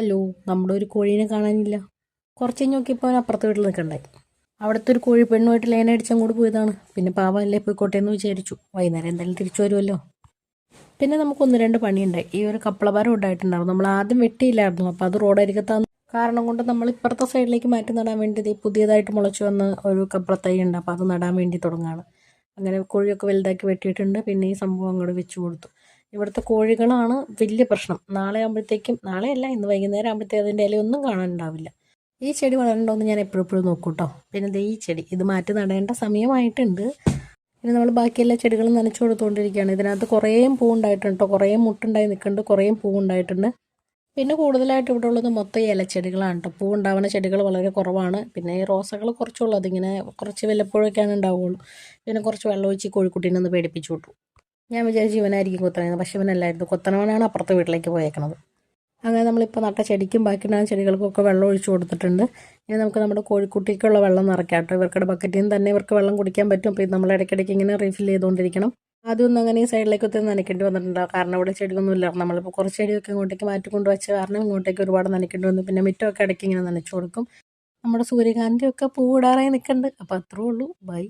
Hello, നമ്മുടെ ഒരു കോഴീനെ കാണാനില്ല. കുറച്ച് കഴിഞ്ഞ് നോക്കിയപ്പോൾ അവൻ അപ്പുറത്തെ വീട്ടിൽ നിൽക്കണ്ടായി. അവിടുത്തെ ഒരു കോഴി പെണ്ണുമായിട്ട് ലൈനടിച്ച് അങ്ങോട്ട് പോയതാണ്. പിന്നെ പാവമല്ലേ പോയിക്കോട്ടെ എന്ന് വിചാരിച്ചു. വൈകുന്നേരം എന്തായാലും തിരിച്ചു വരുമല്ലോ. പിന്നെ നമുക്ക് ഒന്ന് രണ്ട് പണിയുണ്ടായി. ഈ ഒരു കപ്പളഭാരം ഉണ്ടായിട്ടുണ്ടായിരുന്നു. നമ്മൾ ആദ്യം വെട്ടിയില്ലായിരുന്നു. അപ്പോൾ അത് റോഡരികത്താന്ന് കാരണം കൊണ്ട് നമ്മൾ ഇപ്പുറത്തെ സൈഡിലേക്ക് മാറ്റി നടാൻ വേണ്ടി പുതിയതായിട്ട് മുളച്ചു വന്ന ഒരു കപ്പളത്തൈ ഉണ്ട്. അപ്പോൾ അത് നടാൻ വേണ്ടി തുടങ്ങുകയാണ്. അങ്ങനെ കോഴിയൊക്കെ വലുതാക്കി വെട്ടിയിട്ടുണ്ട്. പിന്നെ ഈ സംഭവം അങ്ങോട്ട് വെച്ച് കൊടുത്തു. ഇവിടുത്തെ കോഴികളാണ് വലിയ പ്രശ്നം. നാളെ ആകുമ്പോഴത്തേക്കും, നാളെയല്ല ഇന്ന് വൈകുന്നേരം ആകുമ്പോഴത്തേക്കും അതിൻ്റെ ഇലയൊന്നും കാണാനുണ്ടാവില്ല. ഈ ചെടി വളരണ്ടോയെന്ന് ഞാൻ എപ്പോഴും നോക്കും കേട്ടോ. പിന്നെ ദേ ഈ ചെടി ഇത് മാറ്റി നടേണ്ട സമയമായിട്ടുണ്ട്. പിന്നെ നമ്മൾ ബാക്കി എല്ലാ ചെടികളും നനച്ചു കൊടുത്തുകൊണ്ടിരിക്കുകയാണ്. ഇതിനകത്ത് കുറേ പൂവുണ്ടായിട്ടുണ്ട് കേട്ടോ. കുറേ മുട്ടുണ്ടായി നിൽക്കുന്നുണ്ട്, കുറേ പൂവുണ്ടായിട്ടുണ്ട്. പിന്നെ കൂടുതലായിട്ട് ഇവിടെ ഉള്ളത് മൊത്തം ഇലച്ചെടികളാണ് കേട്ടോ. പൂവുണ്ടാവുന്ന ചെടികൾ വളരെ കുറവാണ്. പിന്നെ ഈ റോസകൾ കുറച്ചുള്ളൂ. അതിങ്ങനെ കുറച്ച് വല്ലപ്പോഴൊക്കെയാണ് ഉണ്ടാവുകയുള്ളൂ. പിന്നെ കുറച്ച് വെള്ളം ഒഴിച്ച് കോഴിക്കുട്ടീനെ ഒന്ന് പേടിപ്പിച്ചു വിട്ടു. ഞാൻ വിചാരിച്ചു ഇവനായിരിക്കും കൊത്തണത്, പക്ഷെ ഇവനല്ലായിരുന്നു. കൊത്തണവനാണ് അപ്പുറത്തെ വീട്ടിലേക്ക് പോയേക്കണത്. അങ്ങനെ നമ്മളിപ്പോൾ നട്ട ചെടിക്കും ബാക്കിയുണ്ടാകുന്ന ചെടികൾക്കൊക്കെ വെള്ളം ഒഴിച്ചു കൊടുത്തിട്ടുണ്ട്. ഇനി നമുക്ക് നമ്മുടെ കോഴിക്കുട്ടിക്കുള്ള വെള്ളം നിറയ്ക്കാം കേട്ടോ. ഇവർക്കുടെ ബക്കറ്റിൽ നിന്ന് തന്നെ ഇവർക്ക് വെള്ളം കുടിക്കാൻ പറ്റും. അപ്പോൾ ഇത് നമ്മൾ ഇടയ്ക്കിടയ്ക്ക് ഇങ്ങനെ റീഫിൽ ചെയ്തുകൊണ്ടിരിക്കണം. ആദ്യമൊന്നും അങ്ങനെ ഈ സൈഡിലേക്ക് ഒത്തിരി നനയ്ക്കേണ്ടി വന്നിട്ടുണ്ടാവും. കാരണം ഇവിടെ ചെടിയൊന്നും ഇല്ല. നമ്മളിപ്പോൾ കുറച്ച് ചെടിയൊക്കെ ഇങ്ങോട്ടേക്ക് മാറ്റിക്കൊണ്ട് വെച്ച കാരണം ഇങ്ങോട്ടേക്ക് ഒരുപാട് നനയ്ക്കേണ്ടി വന്നു. പിന്നെ മുറ്റമൊക്കെ ഇടയ്ക്ക് ഇങ്ങനെ നനച്ചു കൊടുക്കും. നമ്മുടെ സൂര്യകാന്തിയൊക്കെ പൂവിടാറായി നിൽക്കുന്നുണ്ട്. അപ്പോൾ അത്രേ ഉള്ളൂ. ബൈ.